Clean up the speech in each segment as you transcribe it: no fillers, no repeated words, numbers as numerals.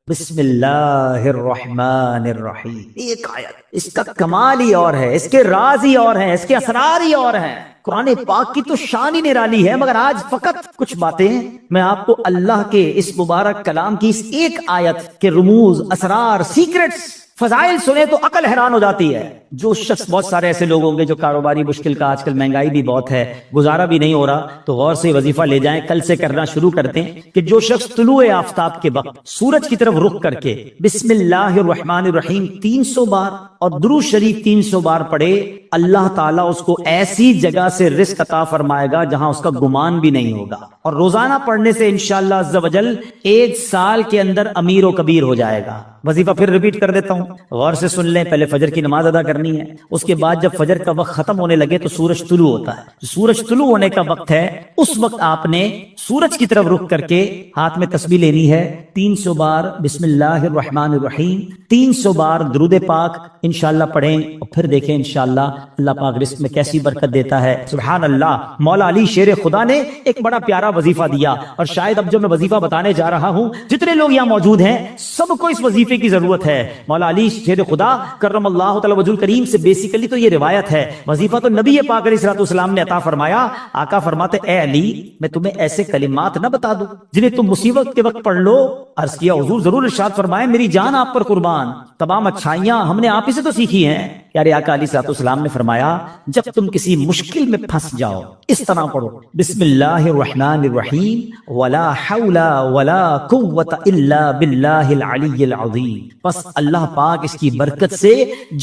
بسم اللہ الرحمن الرحیم، ایک آیت، اس کا کمال ہی اور ہے، اس کے راز ہی اور ہیں، اس کے اسرار ہی اور ہیں۔ قرآن پاک کی تو شان ہی نرالی ہے، مگر آج فقط کچھ باتیں میں آپ کو اللہ کے اس مبارک کلام کی اس ایک آیت کے رموز، اسرار، سیکرٹس، فضائل سنے تو عقل حیران ہو جاتی ہے۔ جو شخص، بہت سارے ایسے لوگ ہوں گے جو کاروباری مشکل کا، آج کل مہنگائی بھی بہت ہے، گزارا بھی نہیں ہو رہا، تو غور سے وظیفہ لے جائیں، کل سے کرنا شروع کرتے ہیں کہ جو شخص طلوع آفتاب کے وقت سورج کی طرف رخ کر کے بسم اللہ الرحمن الرحیم 300 بار اور درود شریف 300 بار پڑھے، اللہ تعالیٰ اس کو ایسی جگہ سے رزق عطا فرمائے گا جہاں اس کا گمان بھی نہیں ہوگا، اور روزانہ پڑھنے سے انشاءاللہ عز و جل 1 سال کے اندر امیر و کبیر ہو جائے گا۔ وظیفہ پھر ریپیٹ کر دیتا ہوں، غور سے سن لیں۔ پہلے فجر کی نماز ادا کرنی ہے، اس کے بعد جب فجر کا وقت ختم ہونے لگے تو سورج طلوع ہوتا ہے، سورج طلوع ہونے کا وقت ہے، اس وقت آپ نے سورج کی طرف رخ کر کے ہاتھ میں تسبیح لینی ہے، 300 بار بسم اللہ الرحمن الرحیم، 300 بار درود پاک انشاءاللہ پڑھیں، اور پھر دیکھیں انشاءاللہ اللہ پاک رزق میں کیسی برکت دیتا ہے۔ سبحان اللہ۔ مولا علی شیر خدا نے ایک بڑا پیارا وظیفہ دیا، اور شاید اب جو میں وظیفہ بتانے جا رہا ہوں، جتنے لوگ یہاں موجود ہیں سب کو اس وظیفے کی ضرورت ہے۔ مولا علی شیر خدا کرم اللہ تعالی وجہ الکریم سے بیسیکلی تو یہ روایت ہے، وظیفہ تو نبی پاک علیہ الصلوۃ والسلام نے عطا فرمایا۔ آقا فرماتے اے علی، میں تمہیں ایسے کلمات نہ بتا دوں جنہیں تم مصیبت کے وقت پڑھ لو؟ عرض کیا حضور ضرور، ارشاد فرمائے میری جان آپ پر قربان، تمام اچھائیاں ہم نے آپ ہی سے تو سیکھی ہیں۔ پیارے آقا علیہ الصلوۃ والسلام نے فرمایا جب تم کسی مشکل میں پھنس جاؤ اس طرح پڑھو، بسم اللہ الرحمن الرحیم ولا حول ولا قوت الا باللہ العلی العظیم، بس اللہ پاک اس کی برکت سے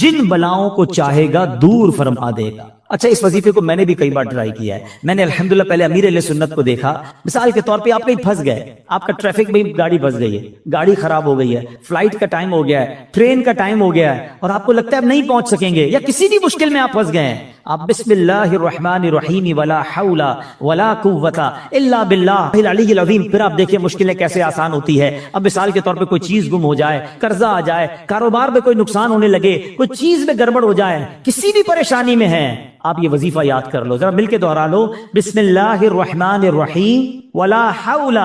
جن بلاؤں کو چاہے گا دور فرما دے گا۔ اچھا، اس وظیفے کو میں نے بھی کئی بار ٹرائی کیا ہے۔ میں نے الحمدللہ پہلے امیر اہل سنت کو دیکھا، مثال کے طور پہ آپ کہیں پھنس گئے، آپ کا ٹریفک میں گاڑی پھنس گئی ہے، گاڑی خراب ہو گئی ہے، فلائٹ کا ٹائم ہو گیا ہے، ٹرین کا ٹائم ہو گیا ہے، اور آپ کو لگتا ہے اب نہیں پہنچ سکیں گے، یا کسی بھی مشکل میں آپ پھنس گئے ہیں، آپ بسم اللہ الرحمن الرحیم ولا حول ولا قوت الا باللہ العلی العظیم، پھر آپ دیکھیں مشکلیں کیسے آسان ہوتی ہے۔ اب مثال کے طور پہ کوئی چیز گم ہو جائے، قرضہ آ جائے، کاروبار میں کوئی نقصان ہونے لگے، کوئی چیز میں گڑبڑ ہو جائے، کسی بھی پریشانی میں ہیں، آپ یہ وظیفہ یاد کر لو، ذرا مل کے دوہرا لو، بسم اللہ الرحمن الرحیم ولا حول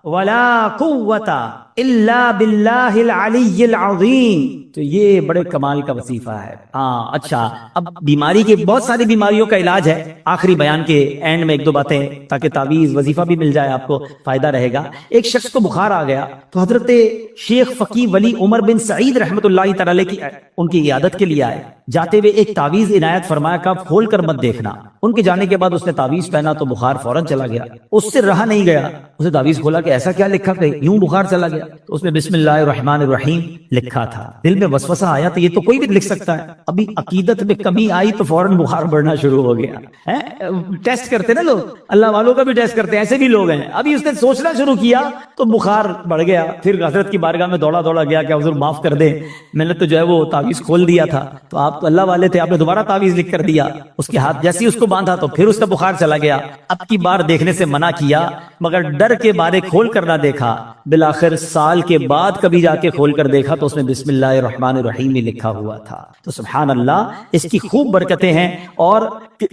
ولا قوت الا باللہ العلی العظیم۔ تو یہ بڑے کمال کا وظیفہ ہے۔ ہاں اچھا، اب بیماری کے، بہت ساری بیماریوں کا علاج ہے، آخری بیان کے اینڈ میں 1-2 باتیں تاکہ تعویذ وظیفہ بھی مل جائے، آپ کو فائدہ رہے گا۔ ایک شخص کو بخار آ گیا تو حضرت شیخ فقی ولی عمر بن سعید رحمۃ اللہ تعالی کی ان کی عیادت کے لیے آئے، جاتے ہوئے ایک تعویذ عنایت فرمایا کہ آپ کھول کر مت دیکھنا۔ ان کے جانے کے بعد اس نے تعویذ پہنا تو بخار فوراً چلا گیا، اس سے رہا نہیں گیا، اسے تعویذ کھولا کہ ایسا کیا لکھا کہ یوں بخار چلا گیا، تو اس میں بسم اللہ الرحمن الرحیم لکھا تھا۔ دل میں وسوسہ آیا تو یہ تو کوئی بھی لکھ سکتا ہے، ابھی عقیدت میں کمی آئی تو فوراً بخار بڑھنا شروع ہو گیا۔ ٹیسٹ کرتے نا لوگ، اللہ والوں کا بھی ٹیسٹ کرتے ہیں، ایسے بھی لوگ ہیں۔ ابھی اس نے سوچنا شروع کیا تو بخار بڑھ گیا، پھر حضرت کی بارگاہ میں دوڑا گیا کہ حضور معاف کر دیں، میں نے تو جو ہے وہ تعویذ کھول دیا تھا، تو آپ تو اللہ والے تھے، آپ نے دوبارہ تعویذ لکھ کر دیا۔ اس کے ہاتھ جیسے ہی اس کو باندھا تو پھر اس کا بخار چلا گیا۔ اب کی بار دیکھنے سے منع کیا، مگر ڈر کے بارے کھول کر نہ دیکھا، بالآخر سال کے بعد کبھی جا کے کھول کر دیکھا تو اس میں بسم اللہ الرحمن الرحیم ہی لکھا ہوا تھا۔ تو سبحان اللہ، اس کی خوب برکتیں ہیں۔ اور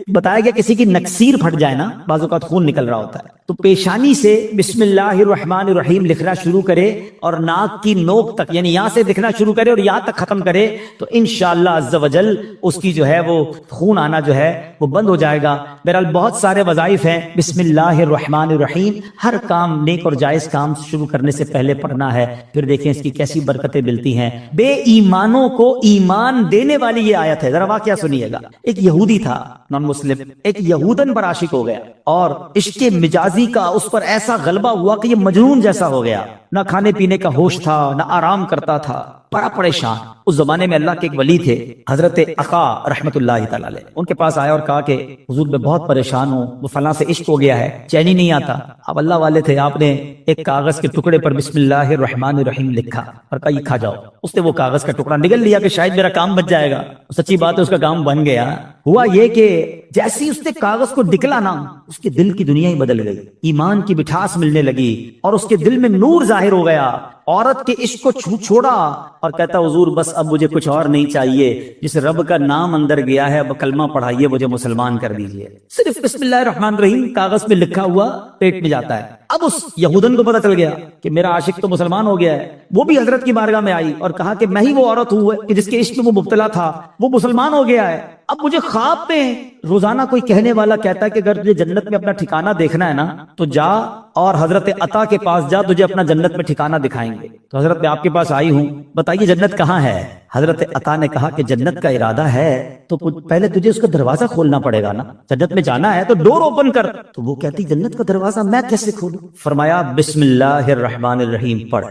بتایا گیا کسی کی نکسیر پھٹ جائے نا، بعض اوقات خون نکل رہا ہوتا ہے، تو پیشانی سے بسم اللہ الرحمن الرحیم لکھنا شروع کرے اور ناک کی نوک تک، یعنی یہاں سے لکھنا شروع کرے اور یہاں تک ختم کرے، تو انشاءاللہ عز و جل اس کی جو ہے وہ خون آنا جو ہے وہ بند ہو جائے گا۔ بہرحال بہت سارے وظائف ہیں۔ بسم اللہ الرحمن الرحیم ہر کام، نیک اور جائز کام شروع کرنے سے پہلے پڑھنا ہے، پھر دیکھیں اس کی کیسی برکتیں ملتی ہیں۔ بے ایمانوں کو ایمان دینے والی یہ آیت ہے، ذرا واقعہ سنیے گا۔ ایک یہودی تھا، نان مسلم، ایک یہودن پر عاشق ہو گیا، اور عشق مجازی کا اس پر ایسا غلبہ ہوا کہ یہ مجنون جیسا ہو گیا، نہ کھانے پینے کا ہوش تھا، نہ آرام کرتا تھا، بڑا پریشان۔ اس زمانے میں اللہ کے ایک ولی تھے حضرت عقا رحمت اللہ تعالی علیہ، ان کے پاس آیا اور کہا کہ حضور میں بہت پریشان ہوں، وہ فلاں سے عشق ہو گیا ہے، چین ہی نہیں آتا۔ اب اللہ والے تھے، آپ نے ایک کاغذ کے ٹکڑے پر بسم اللہ الرحمن الرحیم لکھا اور کہا یہ کھا جاؤ۔ اس نے وہ کاغذ کا ٹکڑا نگل لیا کہ شاید میرا کام بچ جائے گا، سچی بات ہے اس کا کام بن گیا۔ ہوا یہ کہ جیسے اس نے کاغذ کو نکلا نا، اس کے دل کی دنیا ہی بدل گئی، ایمان کی مٹھاس ملنے لگی اور اس کے دل میں نور ظاہر ہو گیا، عورت کے عشق کو چھوڑا اور کہتا حضور بس اب مجھے کچھ اور نہیں چاہیے، جس رب کا نام اندر گیا ہے اب کلمہ پڑھائیے، مجھے مسلمان کر دیجئے۔ صرف بسم اللہ الرحمن الرحیم کاغذ پہ لکھا ہوا پیٹ میں جاتا ہے۔ اب اس یہودن کو پتہ چل گیا کہ میرا عاشق تو مسلمان ہو گیا ہے، وہ بھی حضرت کی بارگاہ میں آئی اور کہا کہ میں ہی وہ عورت ہوں کہ جس کے عشق میں وہ مبتلا تھا، وہ مسلمان ہو گیا ہے۔ اب مجھے خواب میں روزانہ کوئی کہنے والا کہتا ہے کہ اگر تجھے جنت میں اپنا ٹھکانہ دیکھنا ہے نا تو جا اور حضرت عطا کے پاس جا، تجھے اپنا جنت میں ٹھکانہ دکھائیں گے۔ تو حضرت میں آپ کے پاس آئی ہوں، بتائیے جنت کہاں ہے؟ حضرت عطا نے کہا کہ جنت کا ارادہ ہے تو پہلے تجھے اس کا دروازہ کھولنا پڑے گا نا، جنت میں جانا ہے تو ڈور اوپن کر۔ تو وہ کہتی جنت کا دروازہ میں کیسے کھولوں؟ فرمایا بسم اللہ الرحمن الرحیم پڑھ۔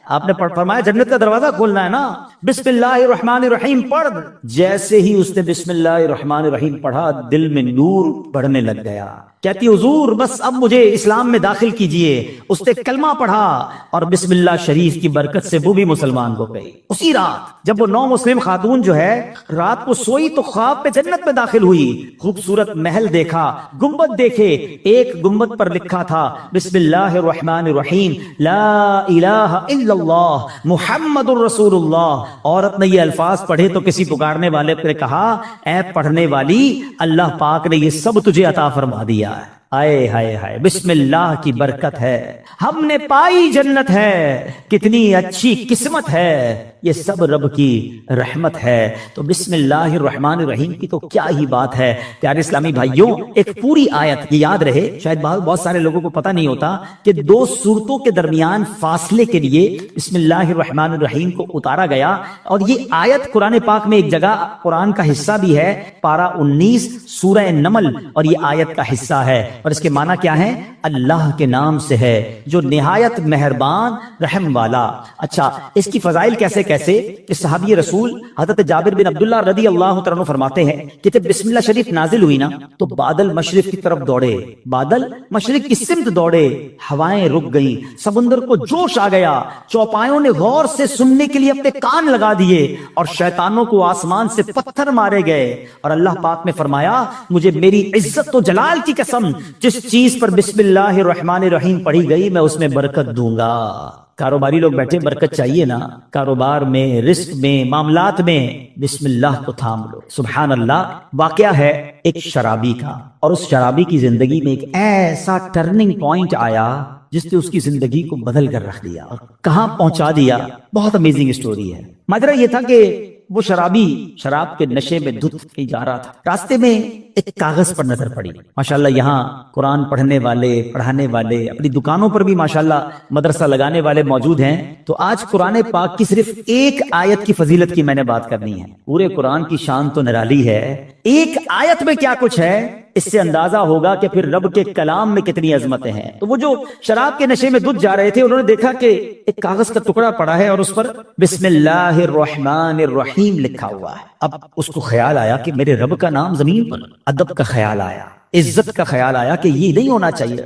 آپ نے فرمایا جنت کا دروازہ کھولنا ہے نا، بسم اللہ الرحمن الرحیم پڑھ۔ جیسے ہی اس نے بسم اللہ الرحمن الرحیم پڑھا دل میں نور بڑھنے لگ گیا۔ کہتی حضور بس اب مجھے اسلام میں داخل کیجئے۔ اس نے کلمہ پڑھا اور بسم اللہ شریف کی برکت سے وہ بھی مسلمان ہو گئی۔ اسی رات جب وہ نو مسلم خاتون جو ہے رات کو سوئی تو خواب پہ جنت میں داخل ہوئی، خوبصورت محل دیکھا، گنبد دیکھے، ایک گنبد پر لکھا تھا بسم اللہ الرحمن الرحیم لا الہ الا اللہ محمد الرسول اللہ۔ عورت نے یہ الفاظ پڑھے تو کسی پکارنے والے نے کہا اے پڑھنے والی، اللہ پاک نے یہ سب تجھے عطا فرما دیا۔ آئے ہائے ہائے، بسم اللہ کی برکت ہے، ہم نے پائی جنت ہے، کتنی اچھی قسمت ہے، یہ سب رب کی رحمت ہے۔ تو بسم اللہ الرحمن الرحیم کی تو کیا ہی بات ہے۔ پیارے اسلامی بھائیوں، ایک پوری آیت، یہ یاد رہے، شاید بہت سارے لوگوں کو پتہ نہیں ہوتا کہ دو سورتوں کے درمیان فاصلے کے لیے بسم اللہ الرحمن الرحیم کو اتارا گیا، اور یہ آیت قرآن پاک میں ایک جگہ قرآن کا حصہ بھی ہے، پارہ 19 سورہ نمل، اور یہ آیت کا حصہ ہے، اور اس کے معنی کیا ہے؟ اللہ کے نام سے ہے جو نہایت مہربان رحم والا۔ اچھا، اس کی فضائل کیسے کیسے؟ اس صحابی رسول حضرت جابر بن عبداللہ رضی اللہ تعالیٰ عنہ فرماتے ہیں کہ جب بسم اللہ شریف نازل ہوئی نا تو بادل مشرق کی طرف دوڑے، بادل مشرق کی سمت دوڑے، ہوائیں رک گئیں، سمندر کو جوش آ گیا، چوپایوں نے غور سے سننے کے لیے اپنے کان لگا دیے، اور شیطانوں کو آسمان سے پتھر مارے گئے، اور اللہ پاک نے فرمایا مجھے میری عزت و جلال کی قسم جس چیز پر بسم اللہ الرحمن الرحیم پڑھی گئی میں اس میں برکت دوں گا۔ کاروباری لوگ بیٹھے، برکت چاہیے نا، کاروبار میں، رزق میں، معاملات میں بسم اللہ کو تھام لو۔ سبحان اللہ۔ واقعہ ہے ایک شرابی کا، اور اس شرابی کی زندگی میں ایک ایسا ٹرننگ پوائنٹ آیا جس نے اس کی زندگی کو بدل کر رکھ دیا اور کہاں پہنچا دیا۔ بہت امیزنگ اسٹوری ہے۔ ماجرا یہ تھا کہ وہ شرابی شراب کے نشے میں دھت کہیں جا رہا تھا، راستے میں ایک کاغذ پر نظر پڑی۔ ماشاءاللہ یہاں قرآن پڑھنے والے، پڑھانے والے، اپنی دکانوں پر بھی ماشاءاللہ مدرسہ لگانے والے موجود ہیں۔ تو آج قرآن پاک کی صرف ایک آیت کی فضیلت کی میں نے بات کرنی ہے۔ پورے قرآن کی شان تو نرالی ہے، ایک آیت میں کیا کچھ ہے اس سے اندازہ ہوگا کہ پھر رب کے کلام میں کتنی عظمتیں ہیں۔ تو وہ جو شراب کے نشے میں دھت جا رہے تھے، انہوں نے دیکھا کہ ایک کاغذ کا ٹکڑا پڑا ہے اور اس پر بسم اللہ الرحمن الرحیم لکھا ہوا ہے۔ اب اس کو خیال آیا کہ میرے رب کا نام زمین پر، ادب کا خیال آیا، عزت کا خیال آیا کہ یہ نہیں ہونا چاہیے۔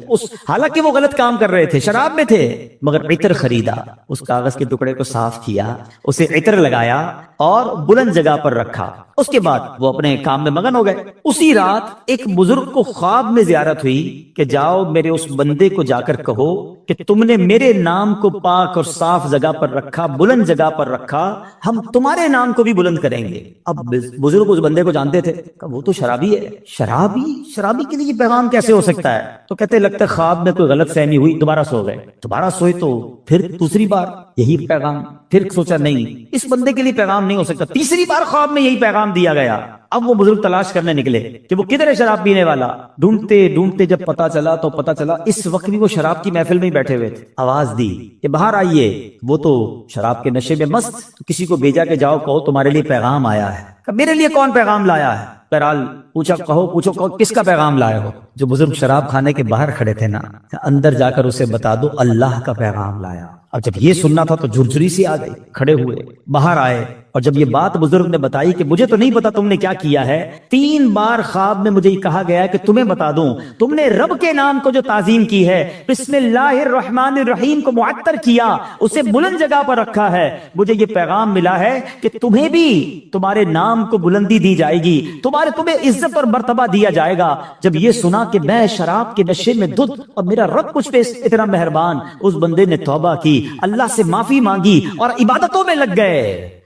حالانکہ وہ غلط کام کر رہے تھے، شراب میں تھے، مگر عطر خریدا، اس کاغذ کے ٹکڑے کو صاف کیا، اسے عطر لگایا اور بلند جگہ پر رکھا۔ اس کے بعد وہ اپنے کام میں مگن ہو گئے۔ اسی رات ایک بزرگ کو خواب میں زیارت ہوئی کہ جاؤ میرے اس بندے کو جا کر کہو کہ تم نے میرے نام کو پاک اور صاف جگہ پر رکھا، بلند جگہ پر رکھا، ہم تمہارے نام کو بھی بلند کریں گے۔ اب بزرگ اس بندے کو جانتے تھے، وہ تو شرابی ہے، شرابی کے لیے یہ پیغام کیسے ہو سکتا ہے؟ تو کہتے لگتا ہے خواب میں کوئی غلط فہمی ہوئی، دوبارہ سو گئے، دوبارہ سوئے تو پھر دوسری بار یہی پیغام، پھر سوچا نہیں اس بندے کے لیے پیغام نہیں ہو سکتا، تیسری بار خواب میں یہی پیغام دیا گیا۔ اب وہ بزرگ تلاش کرنے نکلے کہ وہ کدھر ہے شراب پینے والا۔ ڈھونڈتے ڈھونڈتے جب پتا چلا اس وقت بھی وہ شراب کی محفل میں بیٹھے ہوئے تھے۔ آواز دی کہ باہر آئیے، وہ تو شراب کے نشے میں مست، تو کسی کو بھیجا کہ جاؤ کہو تمہارے لیے پیغام آیا ہے۔ میرے لیے کون پیغام لایا ہے؟ بہرحال پوچھو کس کا پیغام لائے ہو؟ جو بزرگ شراب کھانے کے باہر کھڑے تھے نا، اندر جا کر اسے بتا دو اللہ کا پیغام لایا۔ اب جب یہ سننا تھا تو جھرجھری سی آ گئی، کھڑے ہوئے، باہر آئے اور جب یہ بات بزرگ نے بتائی کہ مجھے تو نہیں پتا تم نے کیا کیا ہے، 3 بار خواب میں مجھے یہ کہا گیا ہے کہ تمہیں بتا دوں، تم نے رب کے نام کو جو تعظیم کی ہے، بسم اللہ الرحمن الرحیم کو معطر کیا، اسے بلند جگہ پر رکھا ہے، مجھے یہ پیغام ملا ہے کہ تمہیں بھی تمہارے نام کو بلندی دی جائے گی، تمہیں عزت اور مرتبہ دیا جائے گا۔ جب یہ سنا کہ میں شراب کے نشے میں دھت اور میرا رب مجھ پہ اتنا مہربان، اس بندے نے توبہ کی، اللہ سے معافی مانگی اور عبادتوں میں لگ گئے۔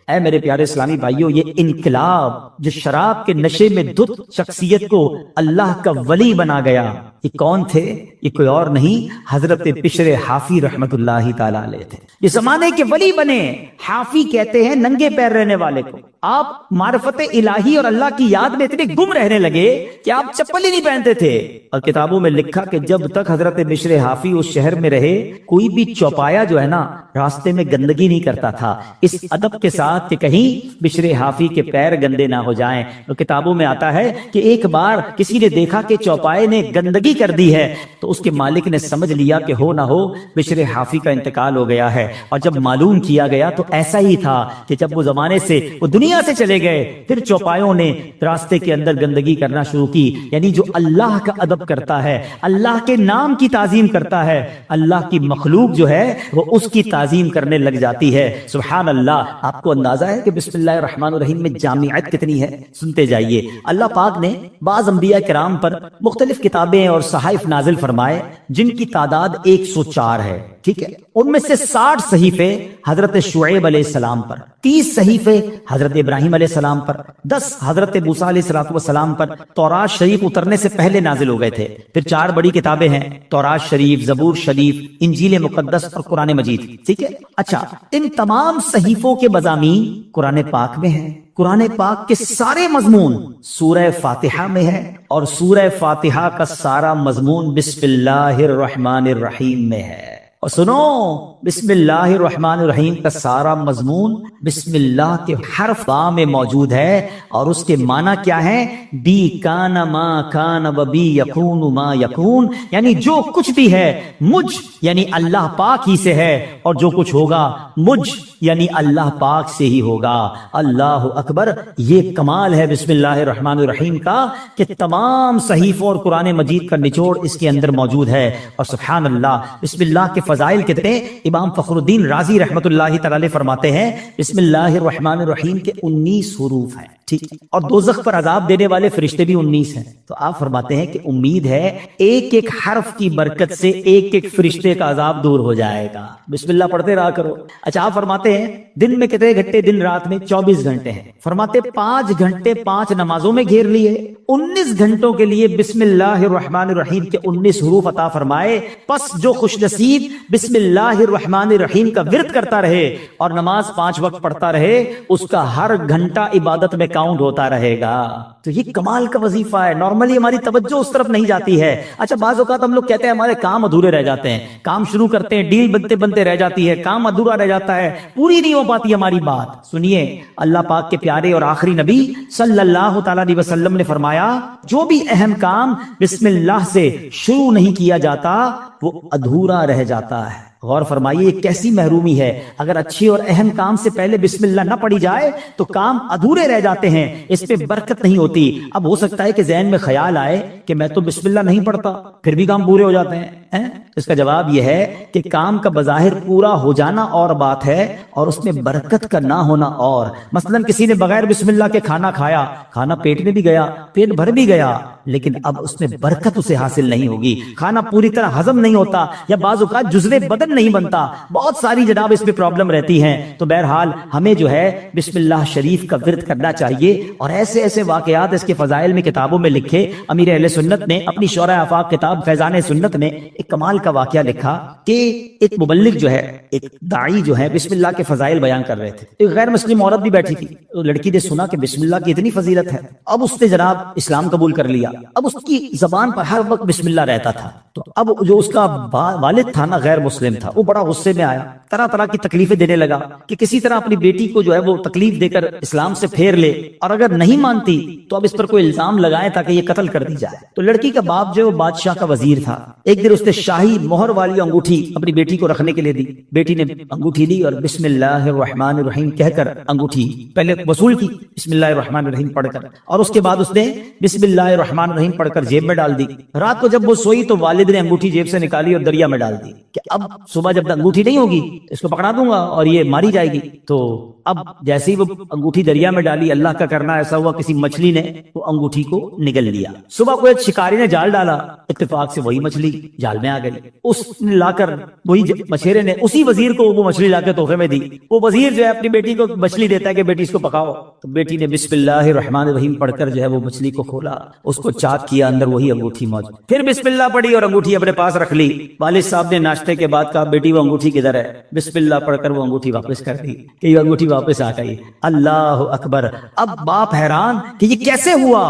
اے میرے پیارے اسلامی بھائیوں، یہ انقلاب جو شراب کے نشے میں دھت شخصیت کو اللہ کا ولی بنا گیا، یہ کون تھے؟ یہ کوئی اور نہیں، حضرت بشر حافی رحمت اللہ تعالی علیہ تھے۔ یہ زمانے کے ولی بنے۔ حافی کہتے ہیں ننگے پیر رہنے والے کو۔ آپ معرفت الہی اور اللہ کی یاد میں اتنے گم رہنے لگے کہ آپ چپل ہی نہیں پہنتے تھے۔ اور کتابوں میں لکھا کہ جب تک حضرت بشر حافی اس شہر میں رہے، کوئی بھی چوپایا جو ہے نا راستے میں گندگی نہیں کرتا تھا، اس ادب کے ساتھ کہ کہیں بشر حافی کے پیر گندے نہ ہو جائیں۔ تو کتابوں میں آتا ہے کہ ایک بار کسی نے دیکھا کہ چوپائے نے گندگی کر دی ہے، تو اس کے مالک نے سمجھ لیا کہ ہو نہ ہو بشر حافی کا انتقال ہو گیا ہے۔ اور جب معلوم کیا گیا تو ایسا ہی تھا کہ جب وہ زمانے سے وہ دنیا سے چلے گئے، پھر چوپایوں نے راستے کے اندر گندگی کرنا شروع کی۔ یعنی جو اللہ کا ادب کرتا ہے، اللہ کے نام کی تعظیم کرتا ہے، اللہ کی مخلوق جو ہے وہ اس کی تعظیم کرنے لگ جاتی ہے۔ سبحان اللہ۔ آپ کو اندازہ ہے کہ بسم اللہ الرحمن الرحیم میں جامعیت کتنی ہے؟ سنتے جائیے۔ اللہ پاک نے بعض انبیاء کرام پر مختلف کتابیں اور صحائف نازل فرمائے جن کی تعداد 104 ہے، ٹھیک ہے؟ ان میں سے 60 صحیفے حضرت شعیب علیہ السلام پر، 30 صحیفے حضرت ابراہیم علیہ السلام پر، 10 حضرت موسیٰ علیہ السلام پر تورات شریف اترنے سے پہلے نازل ہو گئے تھے۔ پھر 4 بڑی کتابیں ہیں، تورات شریف، زبور شریف، انجیل مقدس اور قرآن مجید، ٹھیک ہے؟ اچھا، ان تمام صحیفوں کے مضامین قرآن پاک میں ہیں۔ قرآن پاک کے سارے مضمون سورہ فاتحہ میں ہے، اور سورہ فاتحہ کا سارا مضمون بسم اللہ الرحمن الرحیم میں ہے۔ اور سنو، بسم اللہ الرحمن الرحیم کا سارا مضمون بسم اللہ کے حرف با میں موجود ہے، اور اس کے معنی کیا ہے؟ بی کان ما کان و بی یکون ما یکون، یعنی جو کچھ بھی ہے مجھ یعنی اللہ پاک ہی سے ہے، اور جو کچھ ہوگا مجھ یعنی اللہ پاک سے ہی ہوگا۔ اللہ اکبر۔ یہ کمال ہے بسم اللہ الرحمن الرحیم کا کہ تمام صحیفوں اور قرآن مجید کا نچوڑ اس کے اندر موجود ہے۔ اور سبحان اللہ، بسم اللہ کے فضائل کتنے! امام فخر الدین رازی رحمت اللہ تعالی فرماتے ہیں بسم اللہ الرحمن الرحیم کے 19 حروف ہیں، ٹھیک، اور دوزخ پر عذاب دینے والے فرشتے بھی 19 ہیں۔ تو آپ فرماتے ہیں کہ امید ہے ایک ایک حرف کی برکت سے ایک ایک فرشتے کا عذاب دور ہو جائے گا۔ بسم اللہ پڑھتے رہا کرو۔ اچھا، آپ فرماتے ہیں دن میں کتنے گھنٹے؟ دن رات میں 24 گھنٹے ہیں۔ فرماتے 5 گھنٹے 5 نمازوں میں گھیر لیے، 19 گھنٹوں کے لیے بسم اللہ الرحمن الرحیم کے 19 حروف عطا فرمائے۔ پس جو خوش نصیب بسم اللہ الرحمن الرحیم کا ورد کرتا رہے اور نماز 5 وقت پڑھتا رہے، اس کا ہر گھنٹہ عبادت میں کاؤنٹ ہوتا رہے گا۔ تو یہ کمال کا وظیفہ ہے۔ نارملی ہماری توجہ اس طرف نہیں جاتی ہے۔ اچھا، بعض اوقات ہم لوگ کہتے ہیں ہمارے کام ادھورے رہ جاتے ہیں، کام شروع کرتے ہیں، ڈیل بنتے بنتے رہ جاتی ہے، کام ادھورا رہ جاتا ہے، پوری نہیں ہو پاتی ہماری بات۔ سنیے، اللہ پاک کے پیارے اور آخری نبی صلی اللہ تعالی علیہ وسلم نے فرمایا جو بھی اہم کام بسم اللہ سے شروع نہیں کیا جاتا وہ ادھورا رہ جاتا ہے۔ غور فرمائیے، یہ کیسی محرومی ہے! اگر اچھی اور اہم کام سے پہلے بسم اللہ نہ پڑھی جائے تو کام ادھورے رہ جاتے ہیں، اس پہ برکت نہیں ہوتی۔ اب ہو سکتا ہے کہ ذہن میں خیال آئے کہ میں تو بسم اللہ نہیں پڑھتا، پھر بھی کام پورے ہو جاتے ہیں۔ اس کا جواب یہ ہے کہ کام کا بظاہر پورا ہو جانا اور بات ہے، اور اس میں برکت کا نہ ہونا اور۔ مثلا کسی نے بغیر بسم اللہ کے کھانا کھایا، کھانا پیٹ میں بھی گیا، پیٹ بھر بھی گیا، لیکن اب اس میں برکت اسے حاصل نہیں ہوگی، کھانا پوری طرح ہضم نہیں ہوتا، یا بعض اوقات جزوے بدن نہیں بنتا، بہت ساری جناب اس میں پرابلم رہتی ہیں۔ تو بہرحال ہمیں جو ہے بسم اللہ شریف کا ورد کرنا چاہیے، اور ایسے ایسے واقعات اس کے فضائل میں کتابوں میں لکھے۔ امیر اہل سنت نے اپنی شورۂ آفاق کتاب فیضان سنت میں ایک کمال کا واقعہ لکھا کہ ایک مبلغ جو ہے، ایک داعی جو ہے، بسم اللہ کے فضائل بیان کر رہے تھے۔ ایک غیر مسلم عورت بھی بیٹھی تھی، تو لڑکی نے سنا کہ بسم اللہ کی اتنی فضیلت ہے، اب اس نے جناب اسلام قبول کر لیا۔ اب اس کی زبان پر ہر وقت بسم اللہ رہتا تھا۔ تو اب جو اس کا والد تھا نا، غیر مسلم تھا، وہ بڑا غصے میں آیا طرح طرح کی تکلیفیں دینے لگا کہ کسی طرح اپنی بیٹی کو جو ہے وہ تکلیف دے کر اسلام سے پھیر لے، اور اگر نہیں مانتی تو اب اس پر کوئی الزام لگائے تاکہ یہ قتل کر دی جائے۔ تو لڑکی کا باپ جو بادشاہ کا وزیر تھا، ایک دن اس نے شاہی مہر والی انگوٹھی اپنی بیٹی کو رکھنے کے لیے دی۔ بیٹی نے انگوٹھی لی اور بسم اللہ الرحمن الرحیم کہہ کر انگوٹھی پہلے وصول کی، بسم اللہ الرحمن الرحیم پڑھ کر، اور اس کے بعد اس نے بسم اللہ الرحمن الرحیم پڑھ کر جیب میں ڈال دی۔ رات کو جب وہ سوئی تو والد نے انگوٹھی جیب سے نکالی اور دریا میں ڈال دی کہ اب صبح جب انگوٹھی نہیں ہوگی اس کو پکڑا دوں گا اور یہ ماری جائے گی۔ تو اب جیسے ہی وہ انگوٹھی دریا میں ڈالی، اللہ کا کرنا ایسا ہوا کسی مچھلی نے وہ انگوٹھی کو نگل لیا۔ صبح کو ایک شکاری نے جال ڈالا، اتفاق سے وہی مچھلی جال میں آ گئی۔ اس نے لا کر وہی مچھیرے نے اسی وزیر کو وہ مچھلی لا کے تحفے میں دی۔ وہ وزیر جو ہے اپنی بیٹی کو مچھلی دیتا ہے کہ بیٹی اس کو پکاؤ، تو بیٹی نے بسم اللہ الرحمن الرحیم پڑھ کر جو ہے وہ مچھلی کو کھولا، اس کو چاک کیا، اندر وہی انگوٹھی موجود، پھر بسم اللہ پڑھی اور انگوٹھی اپنے پاس رکھ لی۔ والد صاحب نے ناشتے کے بعد کہا بیٹی وہ انگوٹھی کدھر ہے؟ بسم اللہ پڑھ کر وہ انگوٹھی واپس کر دی کہ یہ انگوٹھی واپس آ گئی۔ اللہ اکبر! اب باپ حیران کہ یہ کیسے ہوا؟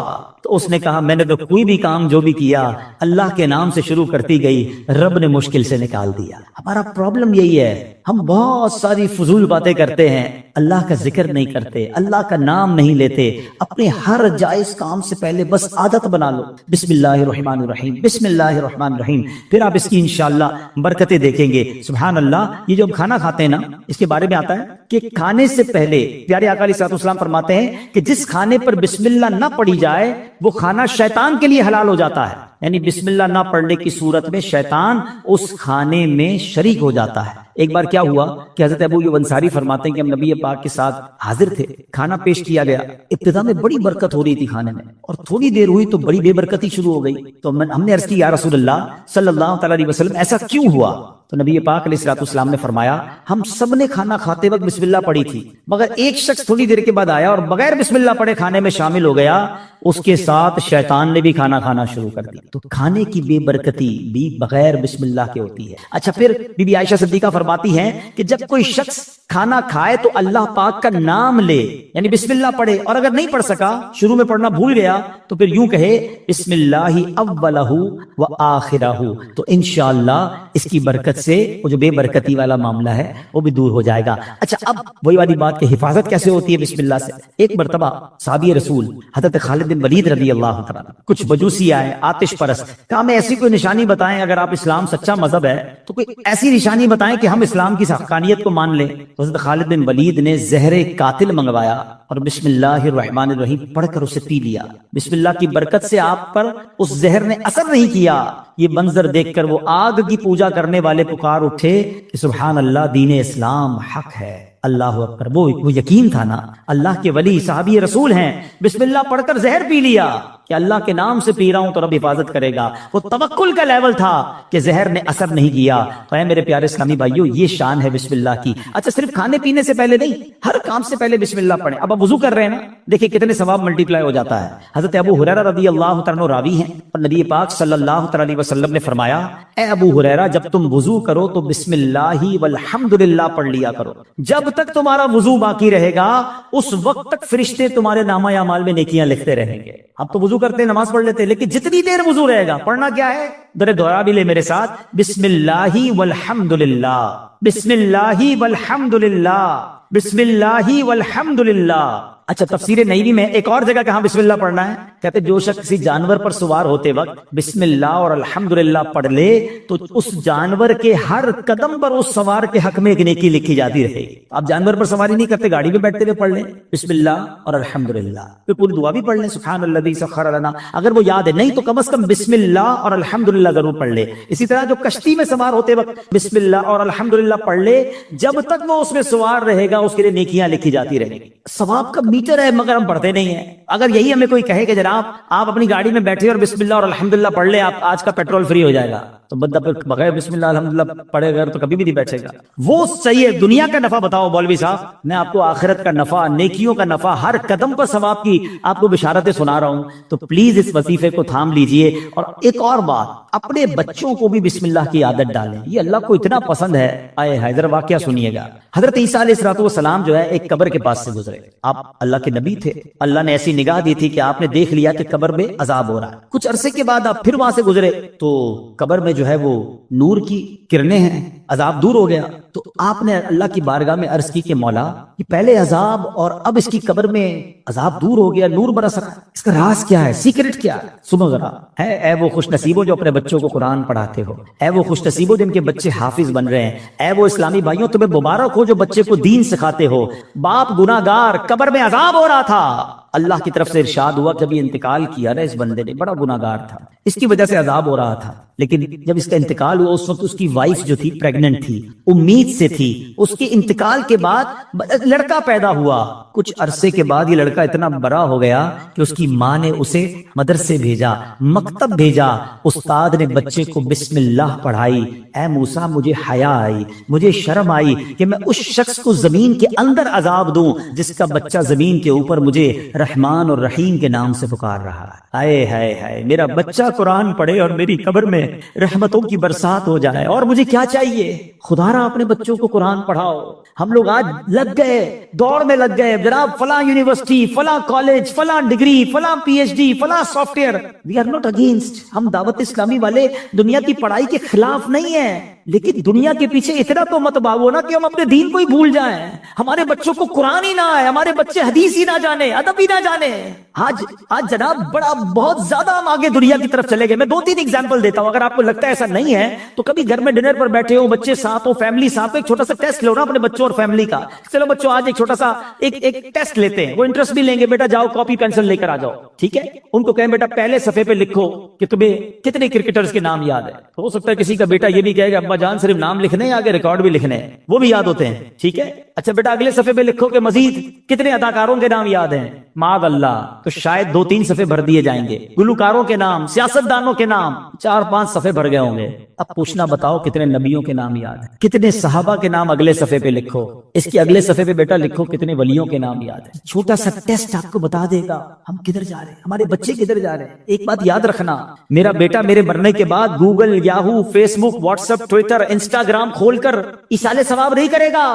تو اس نے کہا میں نے تو کوئی بھی کام جو بھی کیا اللہ کے نام سے شروع کرتی گئی، رب نے مشکل سے نکال دیا۔ ہمارا پرابلم یہی ہے، ہم بہت ساری فضول باتیں کرتے ہیں، اللہ کا ذکر نہیں کرتے، اللہ کا نام نہیں لیتے۔ اپنے ہر جائز کام سے پہلے بس عادت بنا لو، بسم اللہ الرحمن الرحیم، بسم اللہ الرحمن الرحیم، پھر آپ اس کی انشاءاللہ برکتیں دیکھیں گے۔ سبحان اللہ! یہ جو ہم کھانا کھاتے ہیں نا، اس کے بارے میں آتا ہے کہ کھانے سے پہلے پیارے آقا علیہ الصلوۃ والسلام فرماتے ہیں کہ جس کھانے پر بسم اللہ نہ پڑھی جائے وہ کھانا شیطان کے لیے حلال ہو جاتا ہے، یعنی بسم اللہ نہ پڑھنے کی صورت میں شیطان اس کھانے میں شریک ہو جاتا ہے۔ ایک بار کیا ہوا کہ حضرت ابو ایوب انصاری فرماتے ہیں کہ ہم نبی پاک کے ساتھ حاضر تھے، کھانا پیش کیا گیا، ابتدا میں بڑی برکت ہو رہی تھی کھانے میں، اور تھوڑی دیر ہوئی تو بڑی بے برکتی شروع ہو گئی۔ تو ہم نے عرض کی یا رسول اللہ صلی اللہ تعالی علیہ وسلم ایسا کیوں ہوا؟ تو نبی پاک علیہ الصلوۃ والسلام نے فرمایا ہم سب نے کھانا کھاتے وقت بسم اللہ پڑھی تھی، مگر ایک شخص تھوڑی دیر کے بعد آیا اور بغیر بسم اللہ پڑھے کھانے میں شامل ہو گیا، اس کے ساتھ شیطان نے بھی کھانا کھانا شروع کر دیا۔ تو کھانے کی بے برکتی بھی بغیر بسم اللہ کے ہوتی ہے۔ اچھا، پھر بی بی عائشہ صدیقہ فرماتی ہیں کہ جب کوئی شخص کھانا کھائے تو اللہ پاک کا نام لے، یعنی بسم اللہ پڑھے، اور اگر نہیں پڑھ سکا، شروع میں پڑھنا بھول گیا، تو پھر یوں کہے بسم اللہ اولہ و آخرہ، تو انشاءاللہ اس کی برکت سے وہ جو بے برکتی والا معاملہ ہے وہ بھی دور ہو جائے گا۔ اچھا، اب وہی والی بات کہ حفاظت کیسے ہوتی ہے بسم اللہ سے۔ ایک مرتبہ صحابی رسول حضرت خالد بن ولید رضی اللہ تعالیٰ، کچھ مجوسی آئے آتش پرست، کہا میں ایسی کوئی نشانی بتائیں، اگر آپ اسلام سچا مذہب ہے تو کوئی ایسی نشانی بتائیں کہ ہم اسلام کی حقانیت کو مان لیں۔ تو حضرت خالد بن ولید نے زہر قاتل منگوایا اور بسم اللہ الرحمن الرحیم پڑھ کر اسے پی لیا۔ بسم اللہ کی برکت سے آپ پر اس زہر نے اثر نہیں کیا۔ یہ منظر دیکھ کر وہ آگ کی پوجا کرنے والے پکار اٹھے کہ سبحان اللہ، دین اسلام حق ہے، اللہ اکبر۔ وہ یقین تھا نا، اللہ کے ولی صحابی رسول ہیں، بسم اللہ پڑھ کر زہر پی لیا کہ اللہ کے نام سے پی رہا ہوں تو رب حفاظت کرے گا۔ وہ توکل کا لیول تھا کہ زہر نے اثر نہیں کیا۔ تو اے میرے پیارے اسلامی بھائیو، یہ شان ہے بسم اللہ کی۔ اچھا، صرف کھانے پینے سے پہلے نہیں، ہر کام سے پہلے بسم اللہ پڑھیں۔ اب آپ وضو کر رہے ہیں نا، دیکھیں کتنے ثواب ملٹی پلائی ہو جاتا ہے۔ حضرت ابو ہریرہ رضی اللہ تعالیٰ عنہ راوی ہیں، اور نبی پاک صلی اللہ تعالیٰ علیہ وسلم نے فرمایا اے ابو ہریرہ، جب تم وضو کرو تو بسم اللہ والحمدللہ پڑھ لیا کرو، جب تک تمہارا وضو باقی رہے گا اس وقت تک فرشتے تمہارے نامہ اعمال میں نیکیاں لکھتے رہیں گے۔ اب تو وضو کرتے نماز پڑھ لیتے، لیکن جتنی دیر وضو رہے گا پڑھنا کیا ہے؟ درے دوہرا بھی لے میرے ساتھ، بسم اللہ والحمدللہ، بسم اللہ والحمدللہ، بسم اللہ والحمدللہ۔ اچھا، تفسیر نووی میں ایک اور جگہ کہاں بسم اللہ پڑھنا ہے، کہتے جو شخص کسی جانور پر سوار ہوتے وقت بسم اللہ اور الحمدللہ پڑھ لے تو اس جانور کے ہر قدم پر اس سوار کے حق میں ایک نیکی لکھی جاتی رہے گی۔ آپ جانور پر سواری نہیں کرتے، گاڑی میں بیٹھتے ہوئے پڑھ لیں بسم اللہ اور الحمدللہ، پھر پوری دعا بھی پڑھ لیں سبحان الذی سخر لنا، اگر وہ یاد ہے، نہیں تو کم از کم بسم اللہ اور الحمدللہ ضرور پڑھ لے۔ اسی طرح جو کشتی میں سوار ہوتے وقت بسم اللہ اور الحمدللہ پڑھ لے، جب تک وہ اس میں سوار رہے گا اس کے لیے نیکیاں لکھی جاتی رہیں گی۔ ثواب کا میٹر ہے مگر ہم پڑھتے نہیں ہیں۔ اگر یہی ہمیں کوئی کہے کہ جناب آپ اپنی گاڑی میں بیٹھے اور بسم اللہ اور الحمدللہ پڑھ لیں، آپ آج کا پیٹرول فری ہو جائے گا، تو بندہ پھر بغیر بسم اللہ الحمدللہ پڑھے گا تو کبھی بھی نہیں بیٹھے گا۔ وہ صحیح ہے، دنیا کا نفع بتاؤ مولوی صاحب، میں آپ کو آخرت کا نفع، نیکیوں کا نفع، ہر قدم پر ثواب کی آپ کو بشارتیں سنا رہا ہوں، تو پلیز اس وظیفے کو تھام لیجئے۔ اور ایک اور بات، اپنے بچوں کو بھی بسم اللہ کی عادت ڈالیں، یہ اللہ کو اتنا پسند ہے۔ آئے حیدر واقعہ سنیے گا، حضرت عیسیٰ علیہ السلام جو ہے ایک قبر کے پاس سے گزرے، آپ اللہ کے نبی تھے، اللہ نے ایسی نگاہ دی تھی کہ آپ نے دیکھ لیا کہ قبر میں عذاب ہو رہا ہے۔ کچھ عرصے کے بعد آپ پھر وہاں سے گزرے تو قبر میں جو جو ہے وہ نور کی کرنیں ہیں، عذاب دور ہو گیا۔ تو آپ نے اللہ کی بارگاہ میں عرض کی کہ مولا یہ پہلے عذاب اور اب اس کی قبر میں عذاب دور ہو گیا، نور برس رہا ہے، اس کا راز کیا ہے، سیکرٹ کیا ہے؟ سنو ذرا، اے وہ خوش نصیبوں جو اپنے بچوں کو قرآن پڑھاتے ہو، اے وہ خوش نصیبوں جن کے بچے حافظ بن رہے ہیں، اے وہ اسلامی بھائیوں تمہیں مبارک ہو جو بچے کو دین سکھاتے ہو۔ باپ گناہگار، قبر میں عذاب ہو رہا تھا، اللہ کی طرف سے ارشاد ہوا جب یہ انتقال کیا نا اس بندے نے، بڑا گناہگار تھا، اس کی وجہ سے عذاب ہو رہا تھا، لیکن جب اس کا انتقال ہوا اس وقت اس کی وائف جو تھی پریگننٹ تھی، امید سے تھی۔ اس کے انتقال کے بعد لڑکا پیدا ہوا، کچھ عرصے کے بعد یہ لڑکا اتنا بڑا ہو گیا کہ اس کی ماں نے اسے مدرسے بھیجا، مکتب بھیجا، استاد نے بچے کو بسم اللہ پڑھائی۔ اے موسیٰ مجھے حیا آئی، مجھے شرم آئی کہ میں اس شخص کو زمین کے اندر عذاب دوں جس کا بچہ زمین کے اوپر مجھے رحمان اور رحیم کے نام سے پکار رہا ہے۔ ہائے ہائے ہائے، میرا بچہ قرآن پڑھے اور میری قبر میں رحمتوں کی برسات ہو جائے، اور مجھے کیا چاہیے؟ خدا را اپنے بچوں کو قرآن پڑھاؤ۔ ہم لوگ آج لگ گئے، دوڑ میں لگ گئے، جناب فلاں یونیورسٹی، فلاں کالج، فلاں ڈگری، فلاں پی ایچ ڈی، فلاں software. We are not against, ہم دعوت اسلامی والے دنیا کی پڑھائی کے خلاف نہیں ہیں، لیکن دنیا کے پیچھے اتنا تو مت بھاگو نا کہ ہم اپنے دین کو ہی بھول جائیں، ہمارے بچوں کو قرآن ہی نہ آئے، ہمارے بچے حدیث ہی نہ جانے، ادب ہی نہ جانے۔ آج جناب بہت زیادہ ہم آگے دنیا کی طرف چلے گئے۔ میں 2-3 ایگزامپل دیتا ہوں، اگر آپ کو لگتا ہے ایسا نہیں ہے تو کبھی گھر میں ڈنر پر بیٹھے ہو، بچے ساتھ ہو، فیملی ساتھ ہو، ایک چھوٹا سا ٹیسٹ لو نا اپنے بچوں اور فیملی کا۔ چلو بچوں آج ایک چھوٹا سا ایک ٹیسٹ لیتے ہیں، وہ انٹرسٹ بھی لیں گے، بیٹا جاؤ کاپی پینسل لے کر آ جاؤ، ٹھیک ہے؟ ان کو کہیں بیٹا پہلے صفحے پہ لکھو کہ تمہیں کتنے کرکٹرز کے نام یاد ہے۔ ہو سکتا ہے کسی کا بیٹا یہ بھی کہے گا ابا جان صرف نام لکھنے ہیں، آگے ریکارڈ بھی لکھنے ہیں، وہ بھی یاد ہوتے ہیں، ٹھیک ہے؟ اچھا بیٹا اگلے صفحے پہ لکھو کہ مزید کتنے اداکاروں کے نام یاد ہیں۔ معاذ اللہ، تو شاید 2-3 صفحے بھر دیے جائیں گے، گلوکاروں کے نام، سیاستدانوں کے نام 4-5 صفحے بھر گئے ہوں گے۔ اب پوچھنا بتاؤ کتنے نبیوں کے نام یاد ہیں، کتنے صحابہ کے نام اگلے صفحے پہ لکھو، اس کے اگلے صفحے پہ بیٹا لکھو کتنے ولیوں کے نام یاد ہیں۔ چھوٹا سا ٹیسٹ آپ کو بتا دے گا ہم کدھر جا رہے ہیں، ہمارے بچے کدھر جا رہے ہیں۔ ایک بات یاد رکھنا، میرا بیٹا میرے مرنے کے بعد گوگل، یاہو، فیس بک، واٹس ایپ، ٹویٹر، انسٹاگرام کھول کر ایصال ثواب نہیں کرے گا۔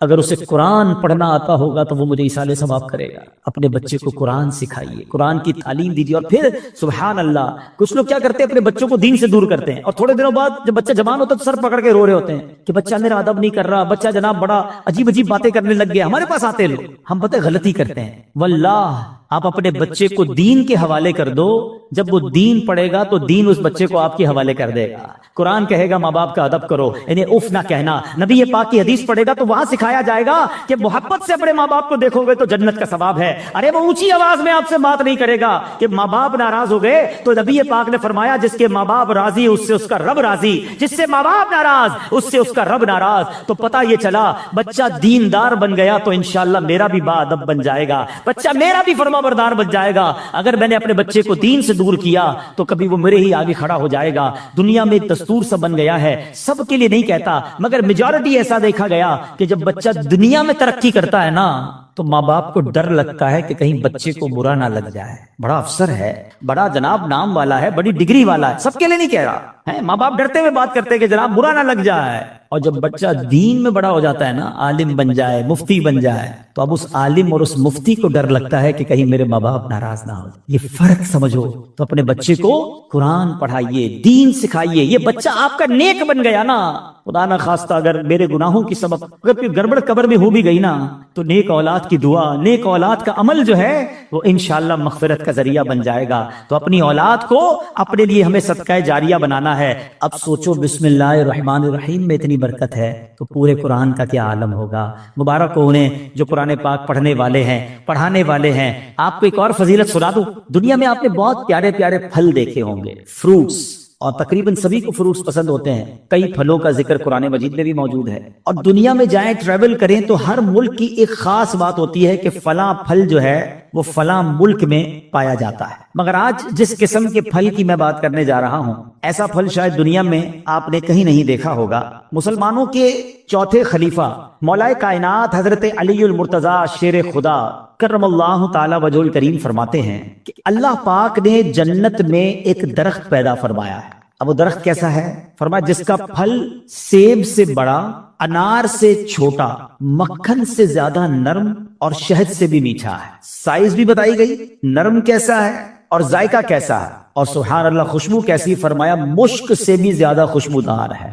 اگر اسے قرآن پڑھنا آتا ہوگا تو وہ مجھے ایصال ثواب کرے گا۔ اپنے بچے کو قرآن سکھائیے، قرآن کی تعلیم دیجیے، اور پھر سبحان اللہ کچھ لوگ کیا کرتے ہیں اپنے بچوں کو دین سے دور کرتے ہیں، اور تھوڑے دنوں بعد جب بچہ جوان ہوتا ہے تو سر پکڑ کے رو رہے ہوتے ہیں کہ بچہ میرا ادب نہیں کر رہا، بچہ جناب بڑا عجیب عجیب باتیں کرنے لگ گیا۔ ہمارے پاس آتے ہیں لوگ، ہم پتہ غلطی کرتے ہیں۔ واللہ آپ اپنے بچے کو دین کے حوالے کر دو، جب وہ دین پڑھے گا تو دین اس بچے کو آپ کے حوالے کر دے گا۔ قرآن کہے گا ماں باپ کا ادب کرو، انہیں اف نہ کہنا۔ نبی پاک کی حدیث پڑھے گا تو وہاں سکھایا جائے گا کہ محبت سے اپنے ماں باپ کو دیکھو گے تو جنت کا ثواب ہے۔ ارے وہ اونچی آواز میں آپ سے بات نہیں کرے گا کہ ماں باپ ناراض ہو گئے، تو نبی پاک نے فرمایا جس کے ماں باپ راضی اس سے اس کا رب راضی، جس سے ماں باپ ناراض اس سے اس کا رب ناراض۔ تو پتہ یہ چلا بچہ دیندار بن گیا تو انشاءاللہ میرا بھی با ادب بن جائے گا، بچہ میرا بھی فرما بردار بن جائے گا۔ اگر میں نے اپنے بچے کو دین سے دور کیا تو کبھی وہ میرے ہی آگے کھڑا ہو جائے گا۔ دنیا میں ایک دستور سا بن گیا ہے، سب کے لیے نہیں کہتا مگر میجورٹی ایسا دیکھا گیا کہ جب بچہ دنیا میں ترقی کرتا ہے نا تو ماں باپ کو ڈر لگتا ہے کہ کہیں بچے کو برا نہ لگ جائے، بڑا افسر ہے، بڑا جناب نام والا ہے، بڑی ڈگری والا ہے، سب کے لیے نہیں کہہ رہا ہے، ماں باپ ڈرتے ہوئے بات کرتے ہیں کہ جناب برا نہ لگ جائے۔ اور جب بچہ دین میں بڑا ہو جاتا ہے نا، عالم بن جائے، مفتی بن جائے، تو اب اس عالم اور اس مفتی کو ڈر لگتا ہے کہ کہیں میرے ماں باپ ناراض نہ ہو۔ یہ فرق سمجھو، تو اپنے بچے کو قرآن پڑھائیے، دین سکھائیے۔ یہ بچہ آپ کا نیک بن گیا نا، خدا نہ خواستہ اگر میرے گناہوں کی سبب اگر کوئی گڑبڑ قبر میں ہو بھی گئی نا تو نیک اولاد کی دعا، نیک اولاد کا عمل جو ہے وہ انشاءاللہ مغفرت کا ذریعہ بن جائے گا۔ تو اپنی اولاد کو اپنے لیے ہمیں صدقہ جاریہ بنانا ہے۔ اب سوچو بسم اللہ الرحمن الرحیم میں اتنی برکت ہے تو پورے قرآن کا کیا عالم ہوگا۔ مبارک ہو انہیں جو قرآن پاک پڑھنے والے ہیں، پڑھانے والے ہیں۔ آپ کو ایک اور فضیلت سنا دوں، دنیا میں آپ نے بہت پیارے پیارے پھل دیکھے ہوں گے، فروٹس، اور تقریباً سبھی کو فروٹس پسند ہوتے ہیں۔ کئی پھلوں کا ذکر قرآن مجید میں بھی موجود ہے، اور دنیا میں جائیں ٹریول کریں تو ہر ملک کی ایک خاص بات ہوتی ہے کہ فلاں پھل جو ہے وہ فلاں ملک میں پایا جاتا ہے۔ مگر آج جس قسم کے پھل کی میں بات کرنے جا رہا ہوں، ایسا پھل شاید دنیا میں آپ نے کہیں نہیں دیکھا ہوگا۔ مسلمانوں کے چوتھے خلیفہ مولائے کائنات حضرت علی المرتضیٰ شیر خدا کرم اللہ تعالی وجہ الکریم فرماتے ہیں کہ اللہ پاک نے جنت میں ایک درخت پیدا فرمایا ہے۔ اب وہ درخت کیسا ہے؟ فرمایا جس کا پھل سیب سے بڑا، انار سے چھوٹا، مکھن سے زیادہ نرم اور شہد سے بھی میٹھا ہے۔ سائز بھی بتائی گئی، نرم کیسا ہے اور ذائقہ کیسا ہے، اور سبحان اللہ خوشبو کیسی، فرمایا مشک سے بھی زیادہ خوشبودار ہے۔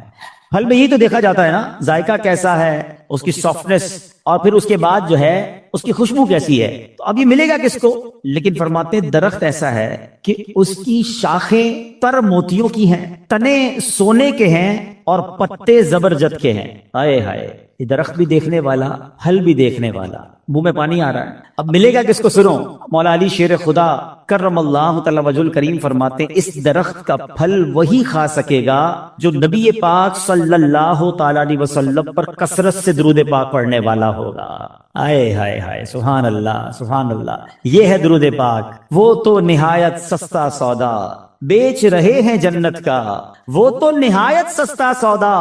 پھل میں یہی تو دیکھا جاتا ہے نا، ذائقہ کیسا ہے، اس کی سافٹنس، اور پھر اس کے بعد جو ہے اس کی خوشبو کیسی ہے۔ تو اب یہ ملے گا کس کو؟ لیکن فرماتے ہیں درخت ایسا ہے کہ اس کی شاخیں تر موتیوں کی ہیں، تنے سونے کے ہیں، اور پتے زبرجد کے ہیں۔ ہائے ہائے، یہ درخت بھی دیکھنے والا، پھل بھی دیکھنے والا، منہ میں پانی آ رہا ہے۔ اب ملے گا کس کو سنو، مولا علی شیر خدا کرم اللہ تعالی وجہ الکریم فرماتے ہیں اس درخت کا پھل وہی کھا سکے گا جو نبی پاک صلی اللہ تعالی علیہ وسلم پر کثرت سے درود پاک پڑھنے والا ہوگا۔ آئے ہائے ہائے، سبحان اللہ سبحان اللہ، یہ ہے درود پاک۔ وہ تو نہایت سستا سودا بیچ رہے ہیں جنت کا، وہ تو نہایت سستا سودا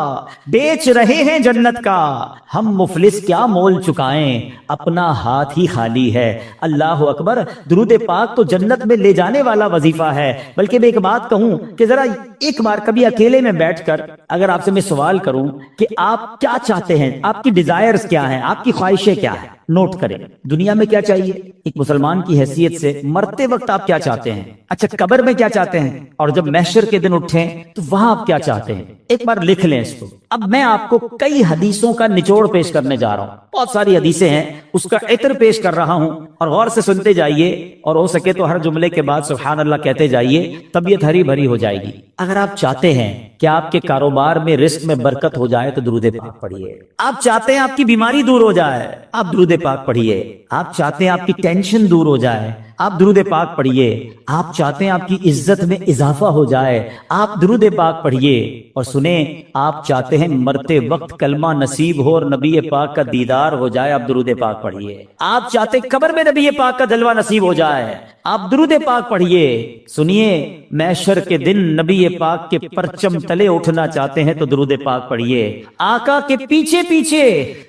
بیچ رہے ہیں جنت کا، ہم مفلس کیا مول چکائیں اپنا ہاتھ ہی خالی ہے۔ اللہ اکبر، درود پاک تو جنت میں لے جانے والا وظیفہ ہے۔ بلکہ میں ایک بات کہوں کہ ذرا ایک بار کبھی اکیلے میں بیٹھ کر اگر آپ سے میں سوال کروں کہ آپ کیا چاہتے ہیں، آپ کی ڈیزائرز کیا ہیں، آپ کی خواہشیں کیا ہیں، نوٹ کریں دنیا میں کیا چاہیے ایک مسلمان کی حیثیت سے، مرتے وقت آپ کیا چاہتے ہیں، اچھا قبر میں کیا چاہتے ہیں، اور جب محشر کے دن اٹھیں تو وہاں آپ کیا چاہتے ہیں، ایک بار لکھ لیں اس کو۔ اب میں آپ کو کئی حدیثوں کا نچوڑ پیش کرنے جا رہا ہوں، بہت ساری حدیثیں ہیں، اس کا عطر پیش کر رہا ہوں، اور غور سے سنتے جائیے، اور ہو سکے تو ہر جملے کے بعد سبحان اللہ کہتے جائیے، طبیعت ہری بھری ہو جائے گی۔ اگر آپ چاہتے ہیں کہ آپ کے کاروبار میں رزق میں برکت ہو جائے تو درود پاک پڑھیے، آپ چاہتے ہیں آپ کی بیماری دور ہو جائے آپ درود پاک پڑھیے، آپ چاہتے ہیں آپ کی ٹینشن دور ہو جائے آپ درود پاک پڑھیے، آپ چاہتے ہیں آپ کی عزت میں اضافہ ہو جائے آپ درود پاک پڑھیے، اور سنیں آپ چاہتے ہیں مرتے وقت کلمہ نصیب ہو اور نبی پاک کا دیدار ہو جائے آپ درود پاک پڑھیے، آپ چاہتے ہیں قبر میں نبی پاک کا جلوہ نصیب ہو جائے آپ درود پاک پڑھیے۔ سنیے، محشر کے دن نبی پاک کے پرچم تلے اٹھنا چاہتے ہیں تو درود پاک پڑھیے، آقا کے پیچھے پیچھے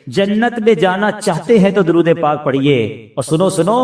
جنت میں جانا چاہتے ہیں تو درود پاک پڑھیے، اور سنو سنو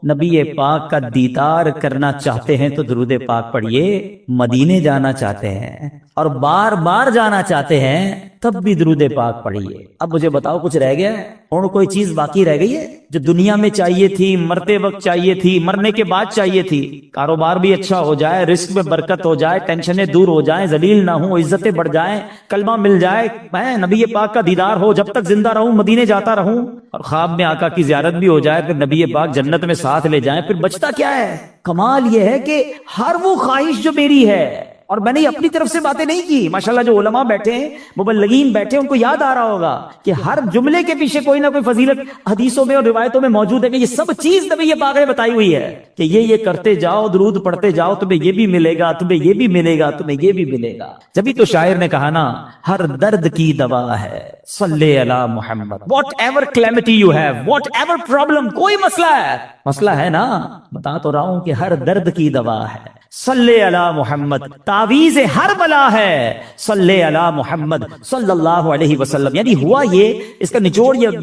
نبی پاک کا دیدار کرنا چاہتے ہیں تو درود پاک پڑھیے، مدینے جانا چاہتے ہیں اور بار بار جانا چاہتے ہیں تب بھی درود پاک پڑھیے۔ اب مجھے بتاؤ کچھ رہ گیا ہے اور کوئی چیز باقی رہ گئی ہے جو دنیا میں چاہیے تھی، مرتے وقت چاہیے تھی، مرنے کے بعد چاہیے تھی؟ کاروبار بھی اچھا ہو جائے، رزق میں برکت ہو جائے، ٹینشنیں دور ہو جائیں، ذلیل نہ ہوں، عزتیں بڑھ جائیں، کلمہ مل جائے، میں نبی پاک کا دیدار ہو، جب تک زندہ رہوں مدینے جاتا رہوں، اور خواب میں آقا کی زیارت بھی ہو جائے، پھر نبی پاک جنت میں ساتھ لے جائیں، پھر بچتا کیا ہے؟ کمال یہ ہے کہ ہر وہ خواہش جو میری ہے، اور میں نے اپنی طرف سے باتیں نہیں کی، ماشاءاللہ جو علماء بیٹھے ہیں، مبلغین بیٹھے ہیں، ان کو یاد آ رہا ہوگا کہ ہر جملے کے پیچھے کوئی نہ کوئی فضیلت حدیثوں میں اور روایتوں میں موجود ہے، کہ یہ سب چیز نبی پاک نے بتائی ہوئی ہے کہ یہ کرتے جاؤ، درود پڑھتے جاؤ، تمہیں یہ بھی ملے گا، تمہیں یہ بھی ملے گا، تمہیں یہ بھی ملے گا۔ جبھی تو شاعر نے کہا نا، ہر درد کی دوا ہے صلی علی محمد، whatever calamity you have, whatever problem, کوئی مسئلہ ہے نا، بتا تو رہا ہوں کہ ہر درد کی دوا ہے صلی علی محمد، تعویذ ہر بلا ہے صلی علی محمد صلی اللہ علیہ وسلم۔ یعنی ہوا یہ، اس کا نچوڑ یہ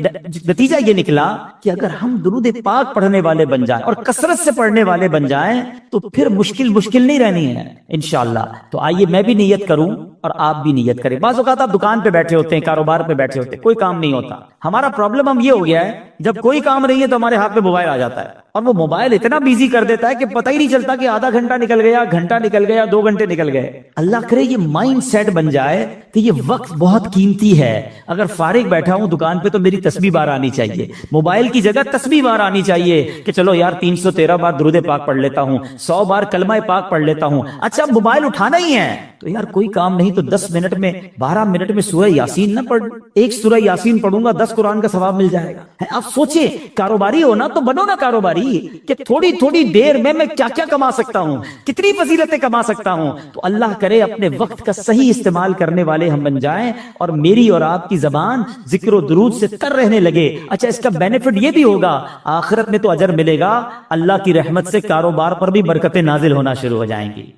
نتیجہ یہ نکلا کہ اگر ہم درود پاک پڑھنے والے بن جائیں اور کثرت سے پڑھنے والے بن جائیں تو پھر مشکل نہیں رہنی ہے انشاءاللہ۔ تو آئیے میں بھی نیت کروں اور آپ بھی نیت کریں۔ بعض اوقات آپ دکان پہ بیٹھے ہوتے ہیں، کاروبار پہ بیٹھے ہوتے ہیں، کوئی کام نہیں ہوتا۔ ہمارا پرابلم ہم یہ ہو گیا ہے، جب کوئی کام نہیں ہے تو ہمارے ہاتھ میں موبائل آ جاتا ہے، اور وہ موبائل اتنا بیزی کر دیتا ہے کہ پتہ ہی نہیں چلتا کہ آدھا گھنٹہ نکل گیا، گھنٹہ نکل گیا، 2 گھنٹے نکل گئے۔ اللہ کرے یہ مائنڈ سیٹ بن جائے کہ یہ وقت بہت قیمتی ہے، اگر فارغ بیٹھا ہوں دکان پہ تو میری تسبیح بار آنی چاہیے، موبائل کی جگہ تسبیح بار آنی چاہیے کہ چلو یار 313 بار درود پاک پڑھ لیتا ہوں، 100 بار کلمہ پاک پڑھ لیتا ہوں۔ اچھا موبائل اٹھانا ہی ہے تو یار کوئی کام نہیں تو 10 منٹ میں 12 منٹ میں سورہ یاسین نہ پڑھ، ایک سورہ یاسین پڑھوں گا 10 قرآن کا ثواب مل جائے گا۔ آپ سوچیں، کاروباری ہو نا تو بنو نا کاروباری، کہ تھوڑی دیر میں کیا کیا کما سکتا ہوں، کتنی فضیلتیں کما سکتا ہوں۔ تو اللہ کرے اپنے وقت کا صحیح استعمال کرنے والے ہم بن جائیں، اور میری اور آپ کی زبان ذکر و درود سے تر رہنے لگے۔ اچھا اس کا بینیفٹ یہ بھی ہوگا، آخرت میں تو اجر ملے گا، اللہ کی رحمت سے کاروبار پر بھی برکتیں نازل ہونا شروع ہو جائیں گی۔